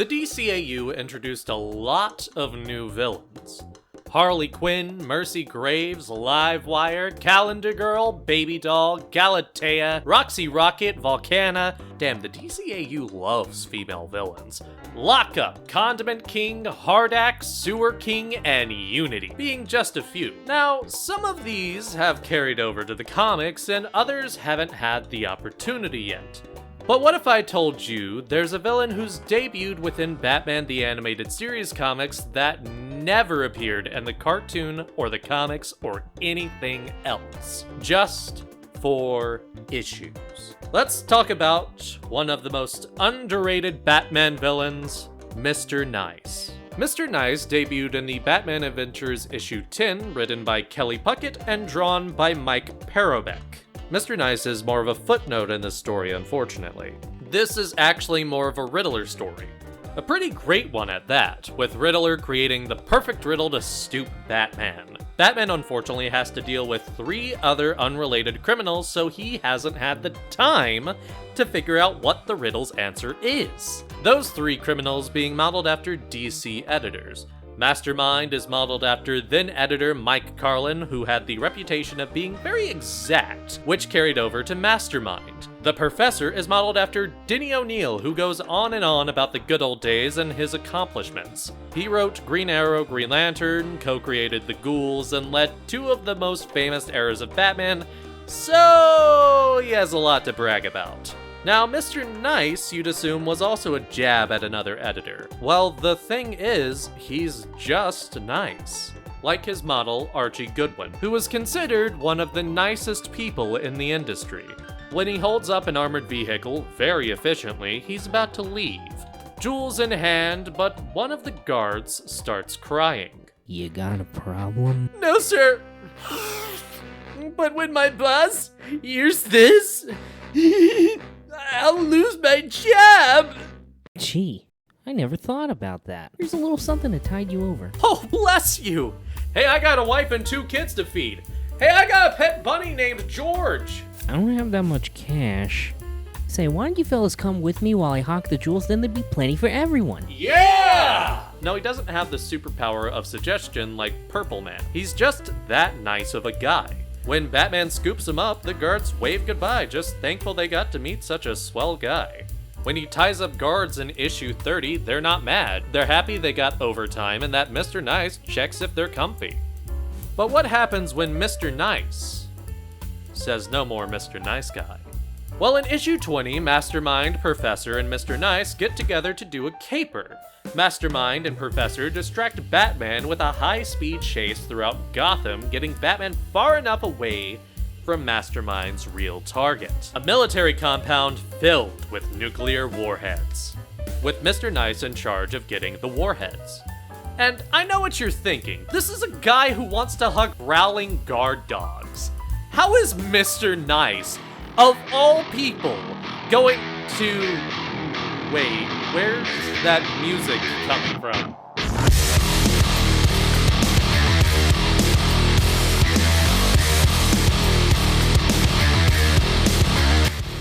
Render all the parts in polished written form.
The DCAU introduced a lot of new villains. Harley Quinn, Mercy Graves, Livewire, Calendar Girl, Baby Doll, Galatea, Roxy Rocket, Volcana. Damn, the DCAU loves female villains. Lockup, Condiment King, Hardax, Sewer King, and Unity, being just a few. Now, some of these have carried over to the comics, and others haven't had the opportunity yet. But what if I told you there's a villain who's debuted within Batman the Animated Series comics that never appeared in the cartoon or the comics or anything else? Just 4 issues. Let's talk about one of the most underrated Batman villains, Mr. Nice. Mr. Nice debuted in the Batman Adventures issue 10, written by Kelly Puckett and drawn by Mike Parobeck. Mr. Nice is more of a footnote in this story, unfortunately. This is actually more of a Riddler story. A pretty great one at that, with Riddler creating the perfect riddle to stoop Batman. Batman unfortunately has to deal with 3 other unrelated criminals, so he hasn't had the time to figure out what the riddle's answer is. Those 3 criminals being modeled after DC editors. Mastermind is modeled after then-editor Mike Carlin, who had the reputation of being very exact, which carried over to Mastermind. The Professor is modeled after Denny O'Neil, who goes on and on about the good old days and his accomplishments. He wrote Green Arrow, Green Lantern, co-created the Ghouls, and led 2 of the most famous eras of Batman, so he has a lot to brag about. Now, Mr. Nice, you'd assume, was also a jab at another editor. Well, the thing is, he's just nice. Like his model, Archie Goodwin, who was considered one of the nicest people in the industry. When he holds up an armored vehicle very efficiently, he's about to leave. Jewels in hand, but one of the guards starts crying. You got a problem? No, sir. But when my boss hears this, I'll lose my job! Gee, I never thought about that. Here's a little something to tide you over. Oh, bless you! Hey, I got a wife and 2 kids to feed. Hey, I got a pet bunny named George. I don't have that much cash. Say, why don't you fellas come with me while I hawk the jewels, then there'd be plenty for everyone. Yeah! No, he doesn't have the superpower of suggestion like Purple Man. He's just that nice of a guy. When Batman scoops him up, the guards wave goodbye, just thankful they got to meet such a swell guy. When he ties up guards in issue 30, they're not mad. They're happy they got overtime and that Mr. Nice checks if they're comfy. But what happens when Mr. Nice says no more Mr. Nice Guy? Well, in issue 20, Mastermind, Professor, and Mr. Nice get together to do a caper. Mastermind and Professor distract Batman with a high-speed chase throughout Gotham, getting Batman far enough away from Mastermind's real target. A military compound filled with nuclear warheads, with Mr. Nice in charge of getting the warheads. And I know what you're thinking. This is a guy who wants to hug growling guard dogs. How is Mr. Nice, of all people, going to... Wait, where's that music coming from?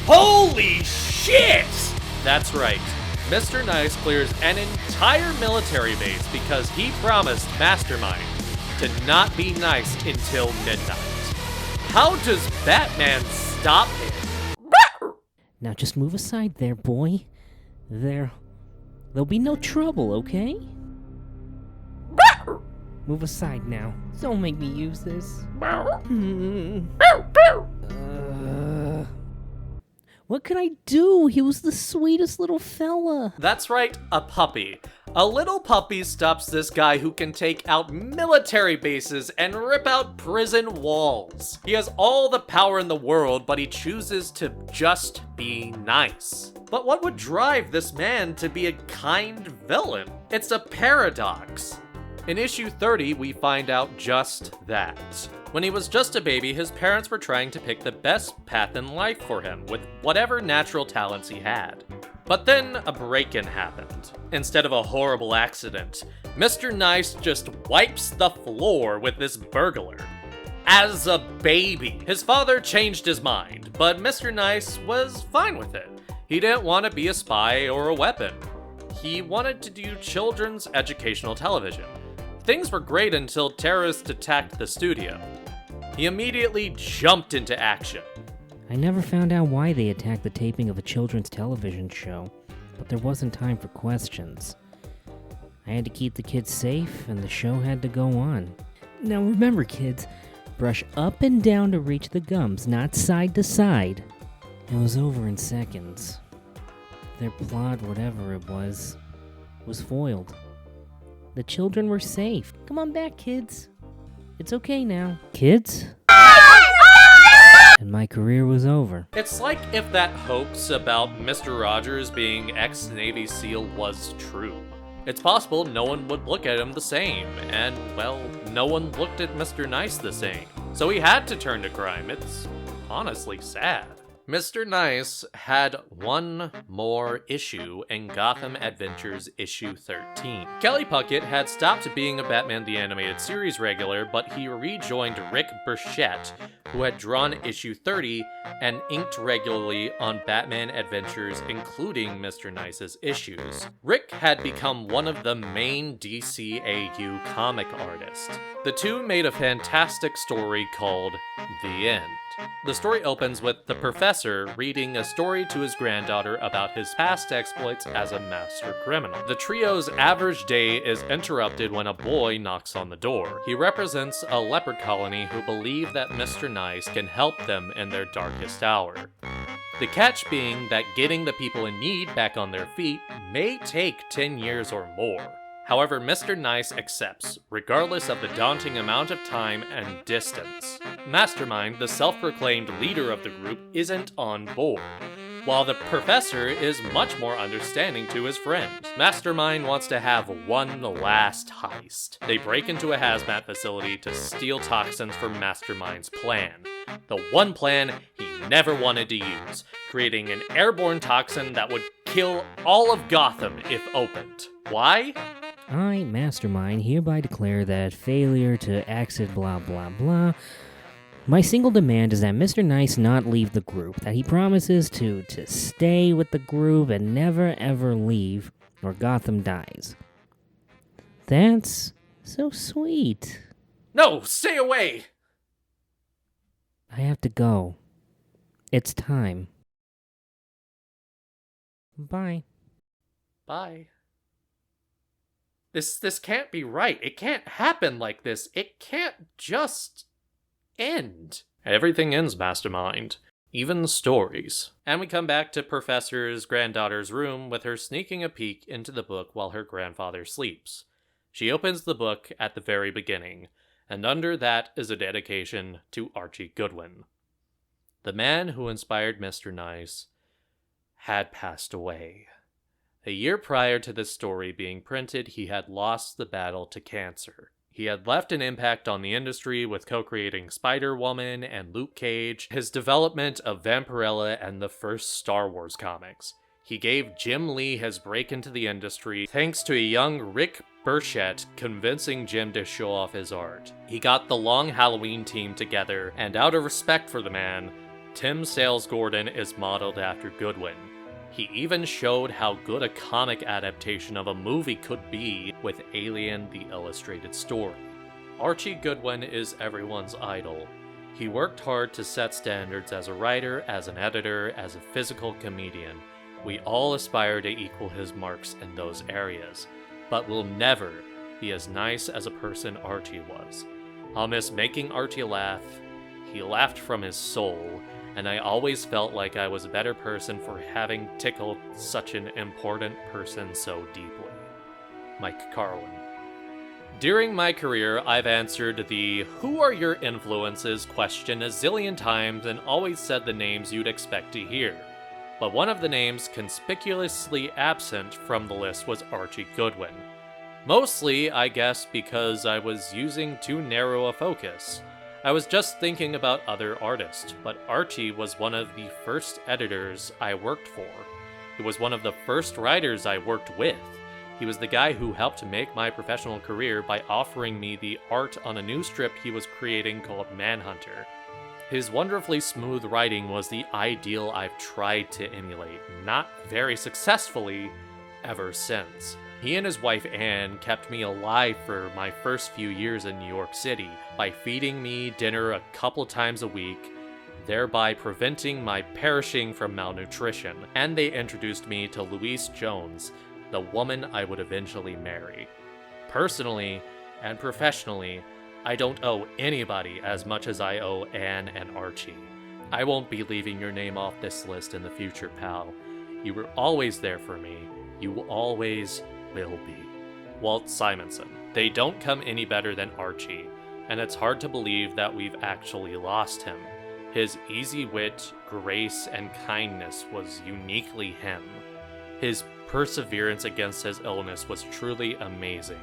Holy shit! That's right. Mr. Nice clears an entire military base because he promised Mastermind to not be nice until midnight. How does Batman stop him? Now just move aside there, boy. There'll be no trouble, okay? Move aside now. Don't make me use this. What could I do? He was the sweetest little fella. That's right, a puppy. A little puppy stops this guy who can take out military bases and rip out prison walls. He has all the power in the world, but he chooses to just be nice. But what would drive this man to be a kind villain? It's a paradox. In issue 30, we find out just that. When he was just a baby, his parents were trying to pick the best path in life for him with whatever natural talents he had. But then a break-in happened. Instead of a horrible accident, Mr. Nice just wipes the floor with this burglar. As a baby, his father changed his mind, but Mr. Nice was fine with it. He didn't want to be a spy or a weapon. He wanted to do children's educational television. Things were great until terrorists attacked the studio. He immediately jumped into action. I never found out why they attacked the taping of a children's television show, but there wasn't time for questions. I had to keep the kids safe, and the show had to go on. Now remember, kids, brush up and down to reach the gums, not side to side. It was over in seconds. Their plot, whatever it was foiled. The children were safe. Come on back, kids. It's okay now. Kids? And my career was over. It's like if that hoax about Mr. Rogers being ex-Navy SEAL was true. It's possible no one would look at him the same, and, well, no one looked at Mr. Nice the same. So he had to turn to crime. It's honestly sad. Mr. Nice had one more issue in Gotham Adventures issue 13. Kelly Puckett had stopped being a Batman the Animated Series regular, but he rejoined Rick Burchett, who had drawn issue 30 and inked regularly on Batman Adventures, including Mr. Nice's issues. Rick had become one of the main DCAU comic artists. The two made a fantastic story called The End. The story opens with the professor reading a story to his granddaughter about his past exploits as a master criminal. The trio's average day is interrupted when a boy knocks on the door. He represents a leopard colony who believe that Mr. Nice can help them in their darkest hour. The catch being that getting the people in need back on their feet may take 10 years or more. However, Mr. Nice accepts, regardless of the daunting amount of time and distance. Mastermind, the self-proclaimed leader of the group, isn't on board, while the professor is much more understanding to his friends. Mastermind wants to have one last heist. They break into a hazmat facility to steal toxins for Mastermind's plan. The one plan he never wanted to use, creating an airborne toxin that would kill all of Gotham if opened. Why? I, Mastermind, hereby declare that failure to exit blah blah blah. My single demand is that Mr. Nice not leave the group, that he promises to stay with the group and never ever leave, or Gotham dies. That's so sweet. No, stay away! I have to go. It's time. Bye. Bye. This can't be right. It can't happen like this. It can't just end. Everything ends, Mastermind. Even the stories. And we come back to Professor's granddaughter's room with her sneaking a peek into the book while her grandfather sleeps. She opens the book at the very beginning, and under that is a dedication to Archie Goodwin. The man who inspired Mr. Nice had passed away. A year prior to this story being printed, he had lost the battle to cancer. He had left an impact on the industry with co-creating Spider-Woman and Luke Cage, his development of Vampirella and the first Star Wars comics. He gave Jim Lee his break into the industry thanks to a young Rick Burchett convincing Jim to show off his art. He got the Long Halloween team together, and out of respect for the man, Tim Sales Gordon is modeled after Goodwin. He even showed how good a comic adaptation of a movie could be with Alien the Illustrated Story. Archie Goodwin is everyone's idol. He worked hard to set standards as a writer, as an editor, as a physical comedian. We all aspire to equal his marks in those areas, but will never be as nice as a person Archie was. I'll miss making Archie laugh. He laughed from his soul, and I always felt like I was a better person for having tickled such an important person so deeply. Mike Carlin. During my career, I've answered the "Who are your influences?" question a zillion times and always said the names you'd expect to hear. But one of the names conspicuously absent from the list was Archie Goodwin. Mostly, I guess, because I was using too narrow a focus. I was just thinking about other artists, but Archie was one of the first editors I worked for. He was one of the first writers I worked with. He was the guy who helped make my professional career by offering me the art on a new strip he was creating called Manhunter. His wonderfully smooth writing was the ideal I've tried to emulate, not very successfully, ever since. He and his wife Anne kept me alive for my first few years in New York City by feeding me dinner a couple times a week, thereby preventing my perishing from malnutrition. And they introduced me to Louise Jones, the woman I would eventually marry. Personally and professionally, I don't owe anybody as much as I owe Anne and Archie. I won't be leaving your name off this list in the future, pal. You were always there for me. You always will be. Walt Simonson. They don't come any better than Archie, and it's hard to believe that we've actually lost him. His easy wit, grace, and kindness was uniquely him. His perseverance against his illness was truly amazing.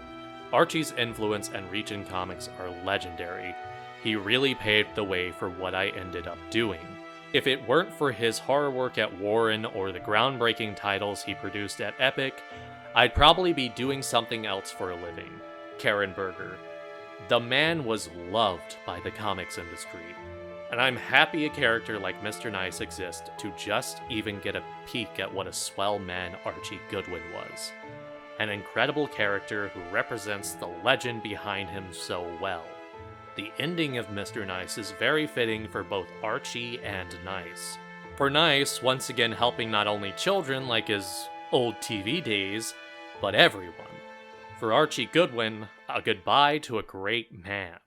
Archie's influence and reach in comics are legendary. He really paved the way for what I ended up doing. If it weren't for his horror work at Warren or the groundbreaking titles he produced at Epic, I'd probably be doing something else for a living. Karen Berger. The man was loved by the comics industry, and I'm happy a character like Mr. Nice exists to just even get a peek at what a swell man Archie Goodwin was. An incredible character who represents the legend behind him so well. The ending of Mr. Nice is very fitting for both Archie and Nice. For Nice, once again helping not only children like his old TV days, but everyone. For Archie Goodwin, a goodbye to a great man.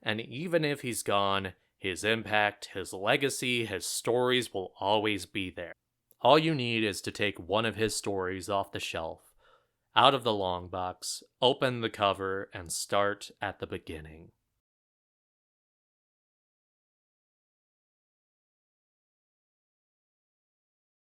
And even if he's gone, his impact, his legacy, his stories will always be there. All you need is to take one of his stories off the shelf, out of the long box, open the cover, and start at the beginning.